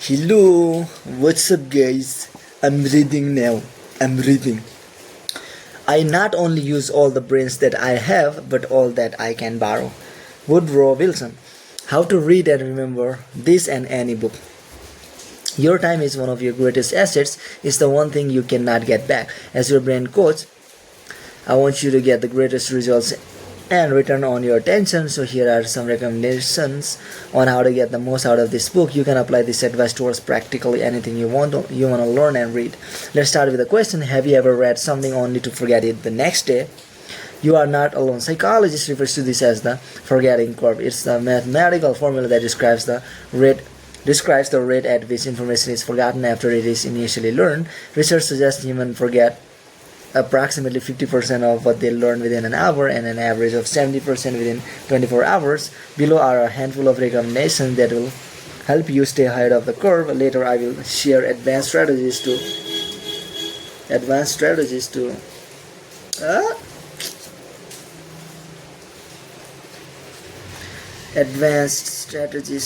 Hello, what's up guys? I'm reading now. I'm reading. I not only use all the brains that I have, but all that I can borrow. Woodrow Wilson. How to read and remember this and any book. Your time is one of your greatest assets. It's the one thing you cannot get back. As your brain coach, I want you to get the greatest results and return on your attention. So here are some recommendations on how to get the most out of this book. You can apply this advice towards practically anything you want to learn and read. Let's start with a question. Have you ever read something only to forget it the next day? You are not alone. Psychologists refers to this as the forgetting curve. It's the mathematical formula that describes the rate at which information is forgotten after it is initially learned. Research suggests humans forget approximately 50% of what they learn within an hour and an average of 70% within 24 hours. Below are a handful of recommendations that will help you stay ahead of the curve. Later I will share advanced strategies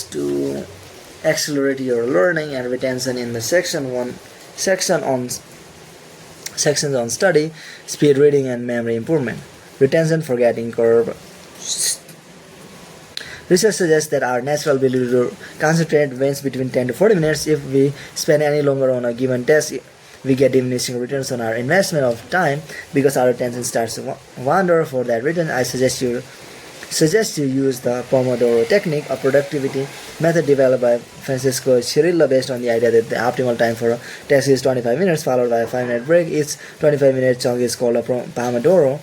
to accelerate your learning and retention in the sections on study, speed reading and memory improvement. Retention forgetting curve. Research suggests that our natural ability to concentrate wanes between 10 to 40 minutes. If we spend any longer on a given task, we get diminishing returns on our investment of time because our attention starts to wander. For that reason, I suggest you use the Pomodoro technique, a productivity method developed by Francisco Cirillo based on the idea that the optimal time for a task is 25 minutes followed by a 5-minute break. Each 25-minute chunk is called a Pomodoro.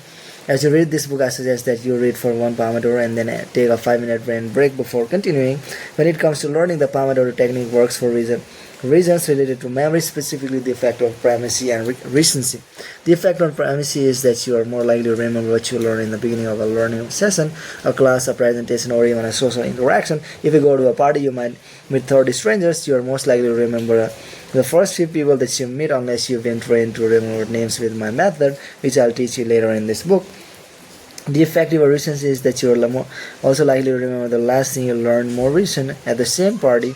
As you read this book, I suggest that you read for one Pomodoro and then take a 5-minute brain break before continuing. When it comes to learning, the Pomodoro technique works for reasons related to memory, specifically the effect of primacy and recency. The effect on primacy is that you are more likely to remember what you learned in the beginning of a learning session, a class, a presentation, or even a social interaction. If you go to a party, you might meet 30 strangers. You are most likely to remember the first few people that you meet unless you've been trained to remember names with my method, which I'll teach you later in this book. The effect of recency is that you are also likely to remember the last thing you learned more recent at the same party.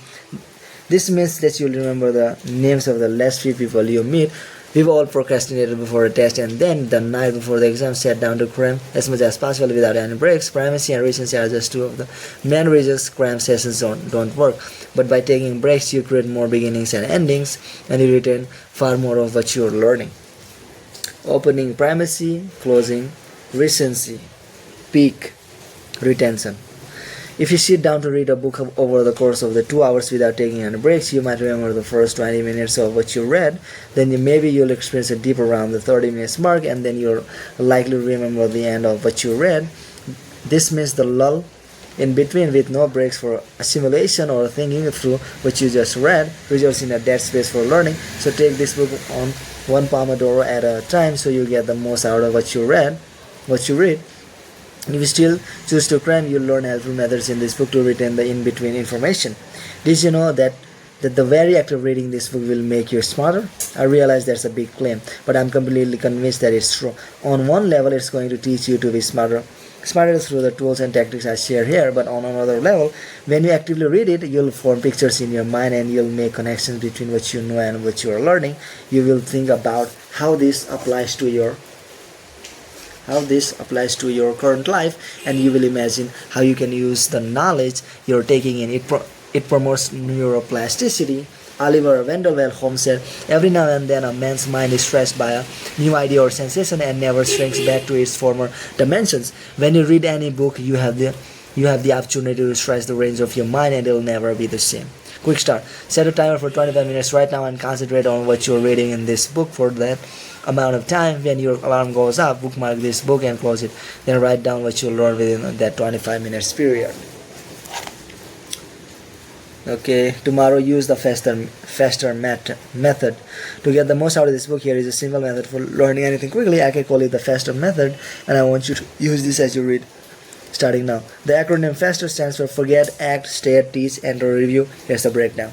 This means that you'll remember the names of the last few people you meet. We've all procrastinated before a test and then the night before the exam sat down to cram as much as possible without any breaks. Primacy and recency are just two of the main reasons cram sessions don't work. But by taking breaks, you create more beginnings and endings and you retain far more of what you're learning. Opening primacy, closing recency, peak retention. If you sit down to read a book over the course of the 2 hours without taking any breaks, you might remember the first 20 minutes of what you read. Then maybe you'll experience a dip around the 30 minutes mark, and then you're likely to remember the end of what you read. This means the lull in between with no breaks for assimilation or thinking through what you just read results in a dead space for learning. So take this book on one Pomodoro at a time so you get the most out of what you read. If you still choose to cram, you'll learn helpful methods in this book to retain the in-between information. Did you know that the very act of reading this book will make you smarter? I realize that's a big claim, but I'm completely convinced that it's true. On one level, it's going to teach you to be smarter through the tools and tactics I share here, but on another level, when you actively read it, you'll form pictures in your mind and you'll make connections between what you know and what you are learning. You will think about how this applies to your current life, and you will imagine how you can use the knowledge you're taking in. It promotes neuroplasticity. Oliver Wendell Holmes said, every now and then a man's mind is stretched by a new idea or sensation and never shrinks back to its former dimensions. When you read any book, you have the opportunity to stretch the range of your mind and it will never be the same. Quick start. Set a timer for 25 minutes right now and concentrate on what you're reading in this book for that amount of time. When your alarm goes up, bookmark this book and close it. Then write down what you learned within that 25 minutes period. Okay, tomorrow use the faster method. To get the most out of this book, here is a simple method for learning anything quickly. I can call it the faster method, and I want you to use this as you read. Starting now. The acronym FASTER stands for Forget, Act, State, Teach, Enter, Review. Here's the breakdown.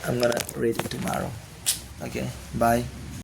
I'm gonna read it tomorrow. Okay, bye.